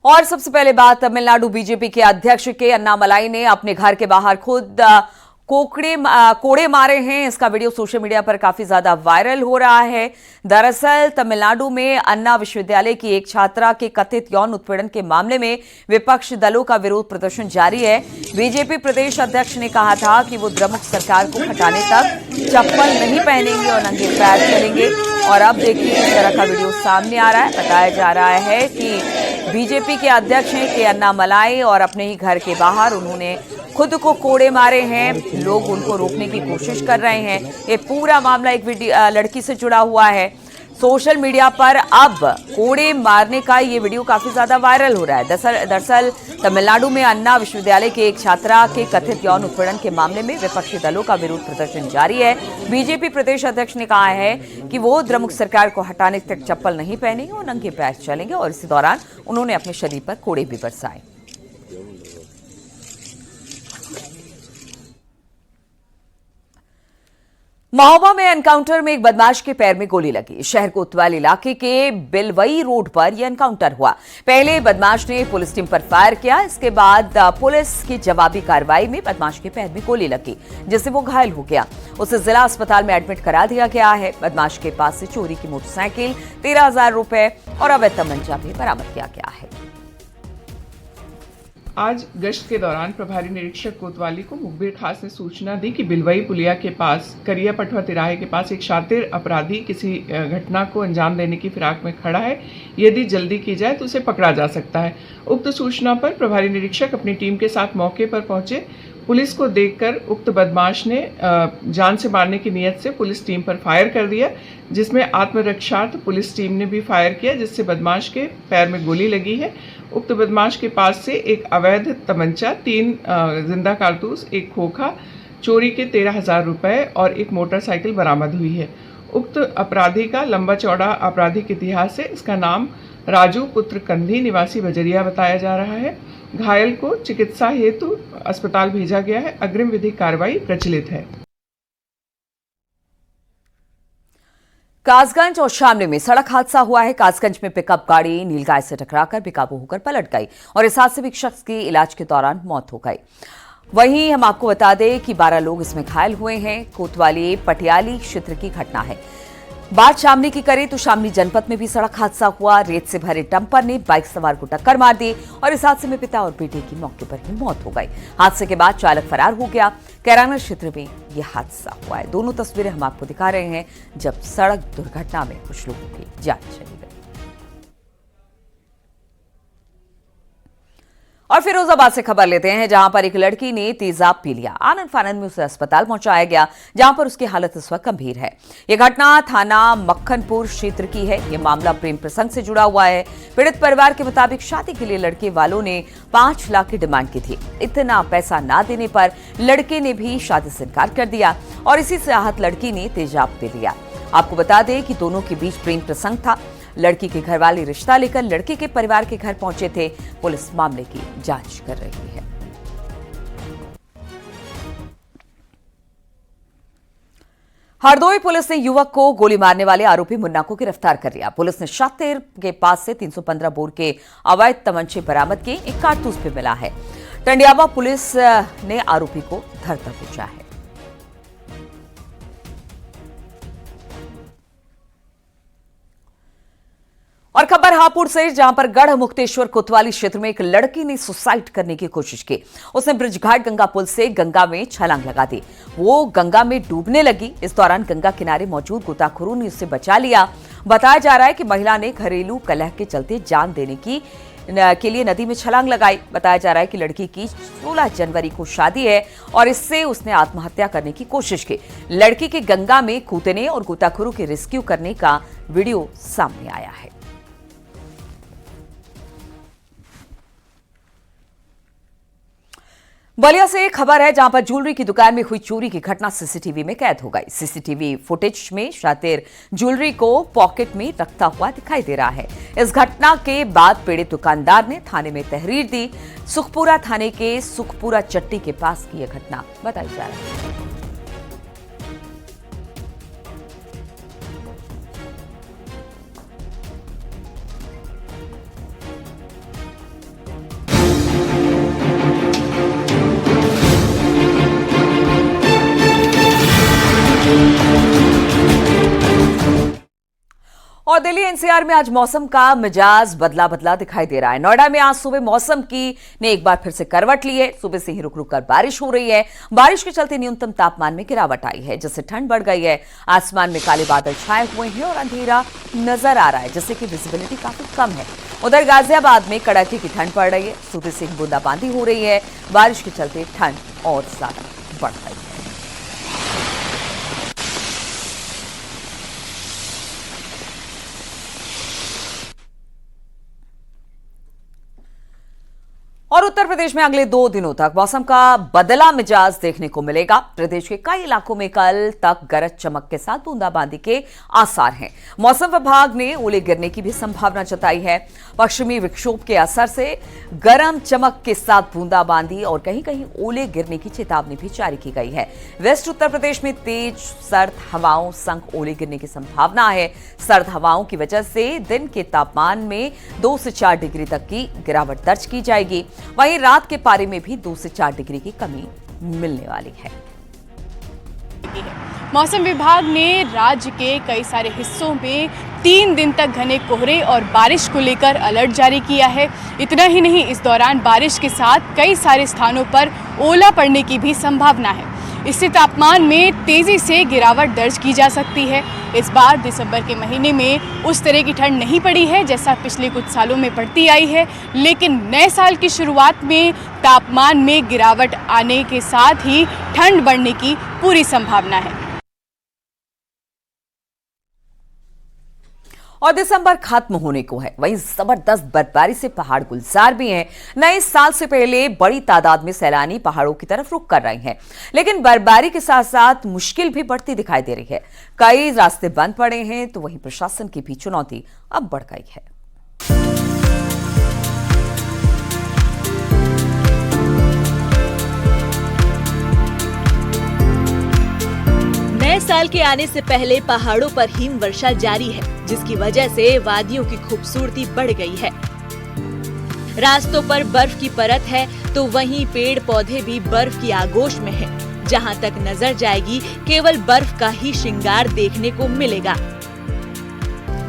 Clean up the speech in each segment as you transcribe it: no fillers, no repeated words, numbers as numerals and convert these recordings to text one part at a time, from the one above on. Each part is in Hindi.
और सबसे पहले बात तमिलनाडु बीजेपी के अध्यक्ष के अन्नामलाई ने अपने घर के बाहर खुद कोड़े मारे हैं। इसका वीडियो सोशल मीडिया पर काफी ज्यादा वायरल हो रहा है। दरअसल तमिलनाडु में अन्ना विश्वविद्यालय की एक छात्रा के कथित यौन उत्पीड़न के मामले में विपक्ष दलों का विरोध प्रदर्शन जारी है। बीजेपी प्रदेश अध्यक्ष ने कहा था कि वो द्रमुक सरकार को हटाने तक चप्पल नहीं पहनेंगे और नंगे पैर चलेंगे। और अब देखिए इस तरह का वीडियो सामने आ रहा है। बताया जा रहा है कि बीजेपी के अध्यक्ष हैं के अन्नामलाई और अपने ही घर के बाहर उन्होंने खुद को कोड़े मारे हैं। लोग उनको रोकने की कोशिश कर रहे हैं। ये पूरा मामला एक लड़की से जुड़ा हुआ है। सोशल मीडिया पर अब कोड़े मारने का ये वीडियो काफी ज्यादा वायरल हो रहा है। दरअसल तमिलनाडु में अन्ना विश्वविद्यालय के एक छात्रा के कथित यौन उत्पीड़न के मामले में विपक्षी दलों का विरोध प्रदर्शन जारी है। बीजेपी प्रदेश अध्यक्ष ने कहा है कि वो द्रमुक सरकार को हटाने तक चप्पल नहीं पहनेंगे और नंगे पैर चलेंगे। और इसी दौरान उन्होंने अपने शरीर पर कोड़े भी बरसाए। महोबा में एनकाउंटर में एक बदमाश के पैर में गोली लगी। शहर कोतवाल इलाके के बिलवई रोड पर यह एनकाउंटर हुआ। पहले बदमाश ने पुलिस टीम पर फायर किया। इसके बाद पुलिस की जवाबी कार्रवाई में बदमाश के पैर में गोली लगी, जिससे वो घायल हो गया। उसे जिला अस्पताल में एडमिट करा दिया गया है। बदमाश के पास से चोरी की मोटरसाइकिल, 13,000 रुपए और अवैध तमंचा भी बरामद किया गया है। आज गश्त के दौरान प्रभारी निरीक्षक कोतवाली को मुखबिर खास ने सूचना दी कि बिलवई पुलिया के पास करिया पटवा तिराहे के पास एक शातिर अपराधी किसी घटना को अंजाम देने की फिराक में खड़ा है। यदि जल्दी की जाए तो उसे पकड़ा जा सकता है। उक्त सूचना पर प्रभारी निरीक्षक अपनी टीम के साथ मौके पर पहुंचे। पुलिस को देखकर उक्त बदमाश ने जान से मारने की नीयत से पुलिस टीम पर फायर कर दिया, जिसमें आत्मरक्षार्थ पुलिस टीम ने भी फायर किया, जिससे बदमाश के पैर में गोली लगी है। उक्त बदमाश के पास से एक अवैध तमंचा, 3 जिंदा कारतूस, एक खोखा, चोरी के 13,000 रुपए और एक मोटरसाइकिल बरामद हुई है। उक्त अपराधी का लंबा चौड़ा आपराधिक इतिहास है। इसका नाम राजू पुत्र कंधी निवासी बजरिया बताया जा रहा है। घायल को चिकित्सा हेतु अस्पताल भेजा गया है। अग्रिम विधिक कार्रवाई प्रचलित है। कासगंज और शामली में सड़क हादसा हुआ है। कासगंज में पिकअप गाड़ी नीलगाय से टकराकर बेकाबू होकर पलट गई और इस हादसे में एक शख्स की इलाज के दौरान मौत हो गई। वहीं हम आपको बता दें कि 12 लोग इसमें घायल हुए हैं। कोतवाली पटियाली क्षेत्र की घटना है। बात शामली की करें तो शामली जनपद में भी सड़क हादसा हुआ। रेत से भरे डंपर ने बाइक सवार को टक्कर मार दी और इस हादसे में पिता और बेटे की मौके पर ही मौत हो गई। हादसे के बाद चालक फरार हो गया। कैराना क्षेत्र में यह हादसा हुआ है। दोनों तस्वीरें हम आपको दिखा रहे हैं जब सड़क दुर्घटना में कुछ लोगों की जान चली गई। और फिरोजाबाद से खबर लेते हैं, जहां पर एक लड़की ने तेजाब पी लिया। आनंद फानंद में उसे अस्पताल पहुंचाया गया, जहां पर उसकी हालत इस वक्त गंभीर है। यह घटना थाना मक्खनपुर क्षेत्र की है। यह मामला प्रेम प्रसंग से जुड़ा हुआ है। पीड़ित परिवार के मुताबिक शादी के लिए लड़के वालों ने 5 लाख की डिमांड की थी। इतना पैसा ना देने पर लड़के ने भी शादी से इनकार कर दिया और इसी से आहत लड़की ने तेजाब पी लिया। आपको बता दें कि दोनों के बीच प्रेम प्रसंग था। लड़की के घर वाले रिश्ता लेकर लड़के के परिवार के घर पहुंचे थे। पुलिस मामले की जांच कर रही है। हरदोई पुलिस ने युवक को गोली मारने वाले आरोपी मुन्ना को गिरफ्तार कर लिया। पुलिस ने शातिर के पास से 315 बोर के अवैध तमंचे बरामद किए। एक कारतूस भी मिला है। टंडियाबा पुलिस ने आरोपी को घर तक पहुंचा है। और खबर हापुड़ से, जहां पर गढ़ मुक्तेश्वर कोतवाली क्षेत्र में एक लड़की ने सुसाइड करने की कोशिश की। उसने ब्रिजघाट गंगा पुल से गंगा में छलांग लगा दी। वो गंगा में डूबने लगी। इस दौरान गंगा किनारे मौजूद गोताखोरों ने उसे बचा लिया। बताया जा रहा है कि महिला ने घरेलू कलह के चलते जान देने के लिए नदी में छलांग लगाई। बताया जा रहा है कि लड़की की 16 जनवरी को शादी है और इससे उसने आत्महत्या करने की कोशिश की। लड़की के गंगा में कूदने और गोताखोरों के रेस्क्यू करने का वीडियो सामने आया है। बलिया से एक खबर है, जहां पर ज्वेलरी की दुकान में हुई चोरी की घटना सीसीटीवी में कैद हो गई। सीसीटीवी फुटेज में शातिर ज्वेलरी को पॉकेट में रखता हुआ दिखाई दे रहा है। इस घटना के बाद पीड़ित दुकानदार ने थाने में तहरीर दी। सुखपुरा थाने के सुखपुरा चट्टी के पास की यह घटना बताई जा रही है। और दिल्ली एनसीआर में आज मौसम का मिजाज बदला बदला दिखाई दे रहा है। नोएडा में आज सुबह मौसम की ने एक बार फिर से करवट ली है। सुबह से ही रुक रुक कर बारिश हो रही है। बारिश के चलते न्यूनतम तापमान में गिरावट आई है, जिससे ठंड बढ़ गई है। आसमान में काले बादल छाए हुए हैं और अंधेरा नजर आ रहा है, जिससे कि विजिबिलिटी काफी कम है। उधर गाजियाबाद में कड़ाके की ठंड पड़ रही है। सुबह से ही बूंदाबांदी हो रही है। बारिश के चलते ठंड और ज्यादा बढ़ गई है। और उत्तर प्रदेश में अगले 2 दिनों तक मौसम का बदला मिजाज देखने को मिलेगा। प्रदेश के कई इलाकों में कल तक गरज चमक के साथ बूंदाबांदी के आसार हैं। मौसम विभाग ने ओले गिरने की भी संभावना जताई है। पश्चिमी विक्षोभ के असर से गरम चमक के साथ बूंदाबांदी और कहीं कहीं ओले गिरने की चेतावनी भी जारी की गई है। वेस्ट उत्तर प्रदेश में तेज सर्द हवाओं संग ओले गिरने की संभावना है। सर्द हवाओं की वजह से दिन के तापमान में 2 से 4 डिग्री तक की गिरावट दर्ज की जाएगी। वहीं रात के पारे में भी 2 से 4 डिग्री की कमी मिलने वाली है। मौसम विभाग ने राज्य के कई सारे हिस्सों में 3 दिन तक घने कोहरे और बारिश को लेकर अलर्ट जारी किया है। इतना ही नहीं, इस दौरान बारिश के साथ कई सारे स्थानों पर ओला पड़ने की भी संभावना है। इससे तापमान में तेजी से गिरावट दर्ज की जा सकती है। इस बार दिसंबर के महीने में उस तरह की ठंड नहीं पड़ी है जैसा पिछले कुछ सालों में पड़ती आई है, लेकिन नए साल की शुरुआत में तापमान में गिरावट आने के साथ ही ठंड बढ़ने की पूरी संभावना है। और दिसंबर खत्म होने को है, वहीं जबरदस्त बर्फबारी से पहाड़ गुलजार भी हैं। नए साल से पहले बड़ी तादाद में सैलानी पहाड़ों की तरफ रुख कर रहे हैं, लेकिन बर्फबारी के साथ साथ मुश्किल भी बढ़ती दिखाई दे रही है। कई रास्ते बंद पड़े हैं, तो वहीं प्रशासन की भी चुनौती अब बढ़ गई है। नए साल के आने से पहले पहाड़ों पर हिम वर्षा जारी है, जिसकी वजह से वादियों की खूबसूरती बढ़ गई है। रास्तों पर बर्फ की परत है, तो वहीं पेड़ पौधे भी बर्फ की आगोश में हैं। जहां तक नजर जाएगी, केवल बर्फ का ही श्रृंगार देखने को मिलेगा।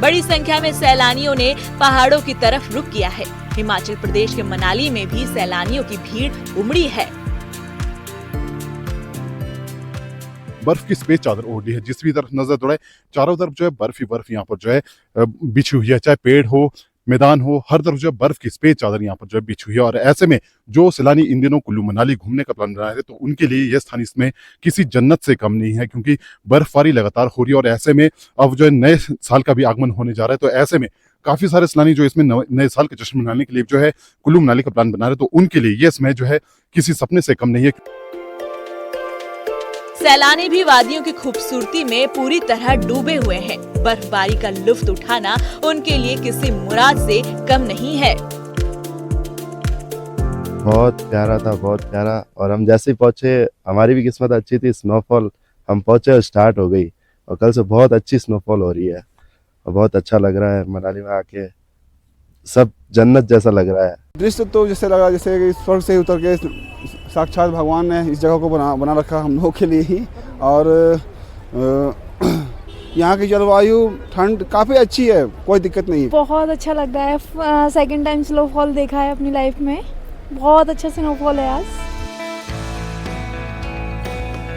बड़ी संख्या में सैलानियों ने पहाड़ों की तरफ रुख किया है। हिमाचल प्रदेश के मनाली में भी सैलानियों की भीड़ उमड़ी है। बर्फ की सफेद चादर ओढ़ी है। जिस भी तरफ नजर दौड़ाए, चारों तरफ जो है बर्फ ही बर्फ यहाँ पर जो है बिछी हुई है। चाहे पेड़ हो, मैदान हो, हर तरफ जो है बर्फ की सफेद चादर यहाँ पर जो है बिछी हुई है। और ऐसे में जो सैलानी इन दिनों कुल्लू मनाली घूमने का प्लान बना रहे थे, तो उनके लिए यह स्थान इसमें किसी जन्नत से कम नहीं है, क्योंकि बर्फबारी लगातार हो रही है। और ऐसे में अब जो है नए साल का भी आगमन होने जा रहा है, तो ऐसे में काफी सारे सैलानी जो इसमें नए साल के जश्न मनाने के लिए जो है कुल्लू मनाली का प्लान बना रहे हैं, तो उनके लिए यह समय जो है किसी सपने से कम नहीं है। सैलानी भी वादियों की खूबसूरती में पूरी तरह डूबे हुए हैं। बर्फबारी का लुत्फ उठाना उनके लिए किसी मुराद से कम नहीं है। बहुत प्यारा था, बहुत प्यारा। और हम जैसे ही पहुंचे, हमारी भी किस्मत अच्छी थी, स्नोफॉल हम पहुंचे और स्टार्ट हो गई। और कल से बहुत अच्छी स्नोफॉल हो रही है और बहुत अच्छा लग रहा है। मनाली में आके सब जन्नत जैसा लग रहा है। दृश्य तो जैसे लगा जैसे स्वर्ग से उतर के साक्षात भगवान ने इस जगह को बना रखा हम लोगों के लिए ही। और यहाँ की जलवायु ठंड काफ़ी अच्छी है, कोई दिक्कत नहीं है। बहुत अच्छा लग रहा है। सेकंड टाइम स्नोफॉल देखा है अपनी लाइफ में, बहुत अच्छा स्नोफॉल है आज।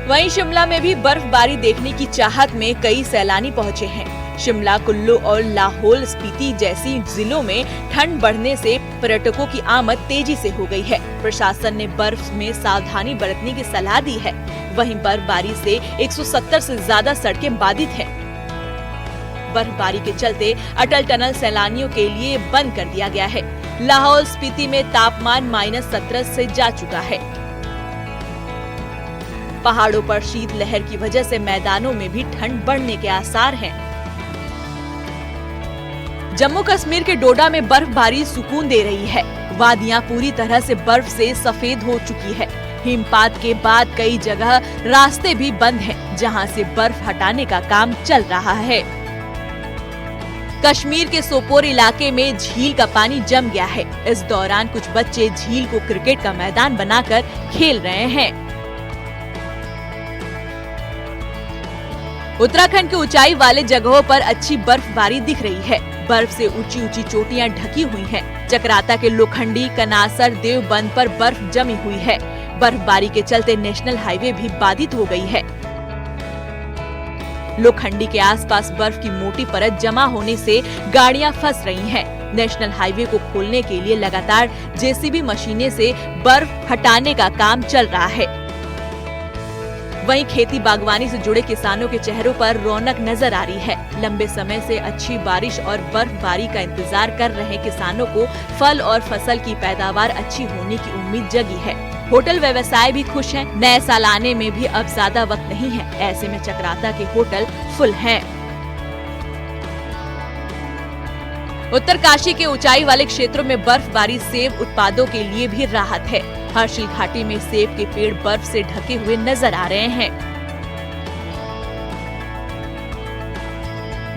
वहीं शिमला में भी बर्फबारी देखने की चाहत में कई सैलानी पहुंचे हैं। शिमला, कुल्लू और लाहौल स्पीति जैसी जिलों में ठंड बढ़ने से पर्यटकों की आमद तेजी से हो गई है। प्रशासन ने बर्फ में सावधानी बरतने की सलाह दी है। वहीं बर्फबारी से 170 से ज्यादा सड़कें बाधित हैं। बर्फबारी के चलते अटल टनल सैलानियों के लिए बंद कर दिया गया है। लाहौल स्पीति में तापमान -17 से जा चुका है। पहाड़ों पर शीतलहर की वजह से मैदानों में भी ठंड बढ़ने के आसार हैं। जम्मू कश्मीर के डोडा में बर्फबारी सुकून दे रही है। वादियां पूरी तरह से बर्फ से सफेद हो चुकी है। हिमपात के बाद कई जगह रास्ते भी बंद हैं, जहां से बर्फ हटाने का काम चल रहा है। कश्मीर के सोपोर इलाके में झील का पानी जम गया है। इस दौरान कुछ बच्चे झील को क्रिकेट का मैदान बनाकर खेल रहे हैं। उत्तराखंड के ऊंचाई वाले जगहों पर अच्छी बर्फबारी दिख रही है। बर्फ से ऊंची ऊंची चोटियां ढकी हुई हैं। चक्राता के लोखंडी, कनासर, देवबंद पर बर्फ जमी हुई है। बर्फबारी के चलते नेशनल हाईवे भी बाधित हो गई है। लोखंडी के आसपास बर्फ की मोटी परत जमा होने से गाड़ियां फंस रही हैं। नेशनल हाईवे को खोलने के लिए लगातार जेसीबी मशीनें से बर्फ हटाने का काम चल रहा है। वहीं खेती बागवानी से जुड़े किसानों के चेहरों पर रौनक नजर आ रही है। लंबे समय से अच्छी बारिश और बर्फबारी का इंतजार कर रहे किसानों को फल और फसल की पैदावार अच्छी होने की उम्मीद जगी है। होटल व्यवसाय भी खुश हैं। नए साल आने में भी अब ज्यादा वक्त नहीं है। ऐसे में चक्राता के होटल फुल हैं। उत्तरकाशी के ऊंचाई वाले क्षेत्रों में बर्फबारी सेब उत्पादों के लिए भी राहत है। हर्षिल घाटी में सेब के पेड़ बर्फ से ढके हुए नजर आ रहे हैं।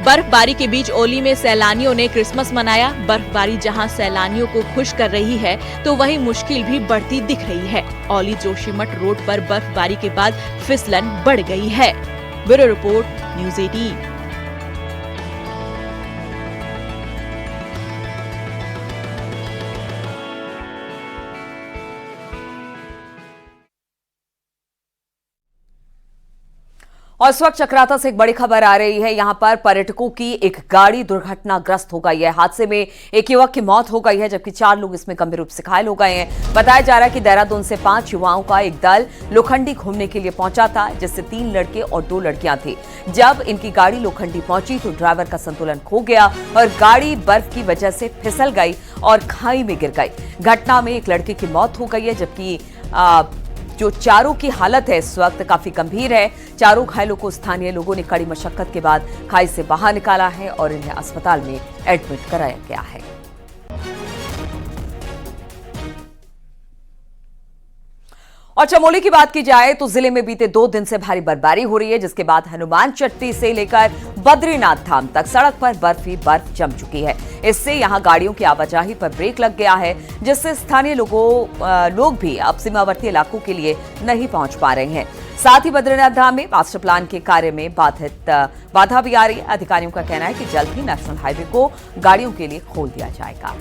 बर्फबारी के बीच ओली में सैलानियों ने क्रिसमस मनाया। बर्फबारी जहां सैलानियों को खुश कर रही है, तो वहीं मुश्किल भी बढ़ती दिख रही है। ओली जोशीमठ रोड पर बर्फबारी के बाद फिसलन बढ़ गई है। Bureau report, news 18। और इस वक्त चक्राता से एक बड़ी खबर आ रही है। यहां पर पर्यटकों की एक गाड़ी दुर्घटनाग्रस्त हो गई है। हादसे में एक युवक की मौत हो गई है, जबकि 4 लोग इसमें गंभीर रूप से घायल हो गए हैं। बताया जा रहा है कि देहरादून से 5 युवाओं का एक दल लोखंडी घूमने के लिए पहुंचा था, जिससे 3 लड़के और 2 लड़कियां थी। जब इनकी गाड़ी लोखंडी पहुंची तो ड्राइवर का संतुलन खो गया और गाड़ी बर्फ की वजह से फिसल गई और खाई में गिर गई। घटना में एक लड़के की मौत हो गई है, जबकि जो चारों की हालत है इस वक्त काफी गंभीर है। चारों घायलों को स्थानीय लोगों ने कड़ी मशक्कत के बाद खाई से बाहर निकाला है और इन्हें अस्पताल में एडमिट कराया गया है। और चमोली की बात की जाए तो जिले में बीते 2 दिन से भारी बर्फबारी हो रही है, जिसके बाद हनुमान चट्टी से लेकर बद्रीनाथ धाम तक सड़क पर बर्फ ही बर्फ जम चुकी है। इससे यहां गाड़ियों की आवाजाही पर ब्रेक लग गया है, जिससे स्थानीय लोग भी अब सीमावर्ती इलाकों के लिए नहीं पहुंच पा रहे हैं। साथ ही बद्रीनाथ धाम में मास्टर प्लान के कार्य में बाधा भी आ रही है। अधिकारियों का कहना है कि जल्द ही नेशनल हाईवे को गाड़ियों के लिए खोल दिया जाएगा।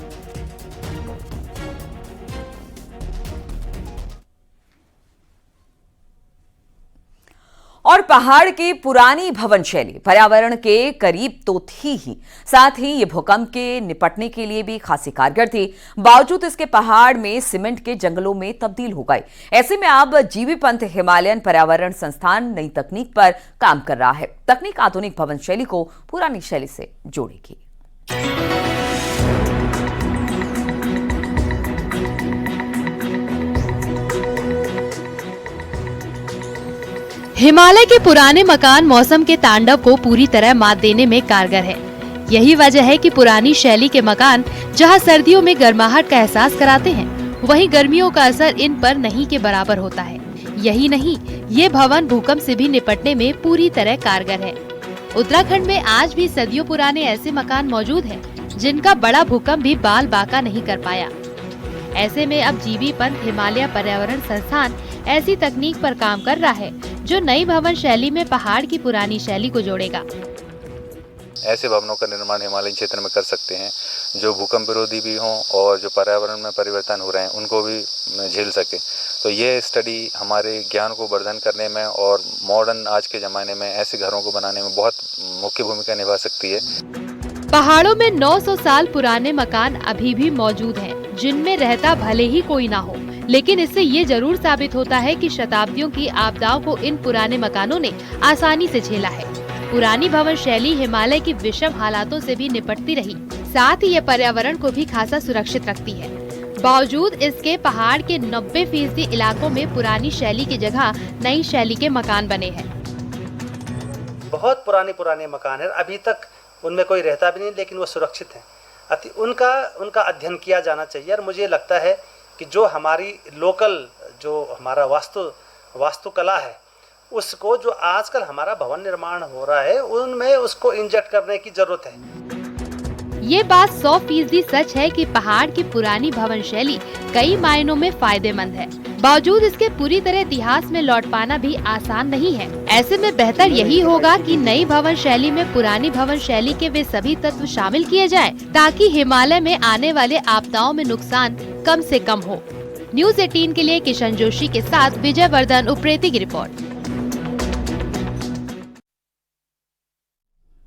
और पहाड़ की पुरानी भवन शैली पर्यावरण के करीब तो थी ही, साथ ही ये भूकंप के निपटने के लिए भी खासी कारगर थी। बावजूद इसके पहाड़ में सीमेंट के जंगलों में तब्दील हो गए। ऐसे में अब जीबी पंत हिमालयन पर्यावरण संस्थान नई तकनीक पर काम कर रहा है। तकनीक आधुनिक भवन शैली को पुरानी शैली से जोड़ेगी। हिमालय के पुराने मकान मौसम के तांडव को पूरी तरह मात देने में कारगर है। यही वजह है कि पुरानी शैली के मकान जहां सर्दियों में गर्माहट का एहसास कराते हैं, वहीं गर्मियों का असर इन पर नहीं के बराबर होता है। यही नहीं, ये भवन भूकंप से भी निपटने में पूरी तरह कारगर है। उत्तराखंड में आज भी सदियों पुराने ऐसे मकान मौजूद हैं, जिनका बड़ा भूकंप भी बाल बाका नहीं कर पाया। ऐसे में अब जीबी पंत हिमालय पर्यावरण संस्थान ऐसी तकनीक पर काम कर रहा है, जो नई भवन शैली में पहाड़ की पुरानी शैली को जोड़ेगा। ऐसे भवनों का निर्माण हिमालयन क्षेत्र में कर सकते हैं, जो भूकंप विरोधी भी हों और जो पर्यावरण में परिवर्तन हो रहे हैं उनको भी झेल सके। तो ये स्टडी हमारे ज्ञान को वर्धन करने में और मॉडर्न आज के ज़माने में ऐसे घरों को बनाने में बहुत मुख्य भूमिका निभा सकती है। पहाड़ों में 900 साल पुराने मकान अभी भी मौजूद हैं, जिनमें रहता भले ही कोई ना हो, लेकिन इससे ये जरूर साबित होता है कि शताब्दियों की आपदाओं को इन पुराने मकानों ने आसानी से झेला है। पुरानी भवन शैली हिमालय की विषम हालातों से भी निपटती रही, साथ ही ये पर्यावरण को भी खासा सुरक्षित रखती है। बावजूद इसके पहाड़ के 90% इलाकों में पुरानी शैली की जगह नई शैली के मकान बने हैं। बहुत पुराने मकान है, अभी तक उनमें कोई रहता भी नहीं, लेकिन वो सुरक्षित हैं। उनका अध्ययन किया जाना चाहिए। और मुझे लगता है कि जो हमारी लोकल जो हमारा वास्तुकला है, उसको जो आजकल हमारा भवन निर्माण हो रहा है, उनमें उसको इंजेक्ट करने की जरूरत है। ये बात 100% सच है कि पहाड़ की पुरानी भवन शैली कई मायनों में फायदेमंद है। बावजूद इसके पूरी तरह इतिहास में लौट पाना भी आसान नहीं है। ऐसे में बेहतर यही होगा कि नई भवन शैली में पुरानी भवन शैली के वे सभी तत्व शामिल किए जाएं, ताकि हिमालय में आने वाले आपदाओं में नुकसान कम से कम हो। न्यूज़ 18 के लिए किशन जोशी के साथ विजय वर्धन उप्रेती की रिपोर्ट।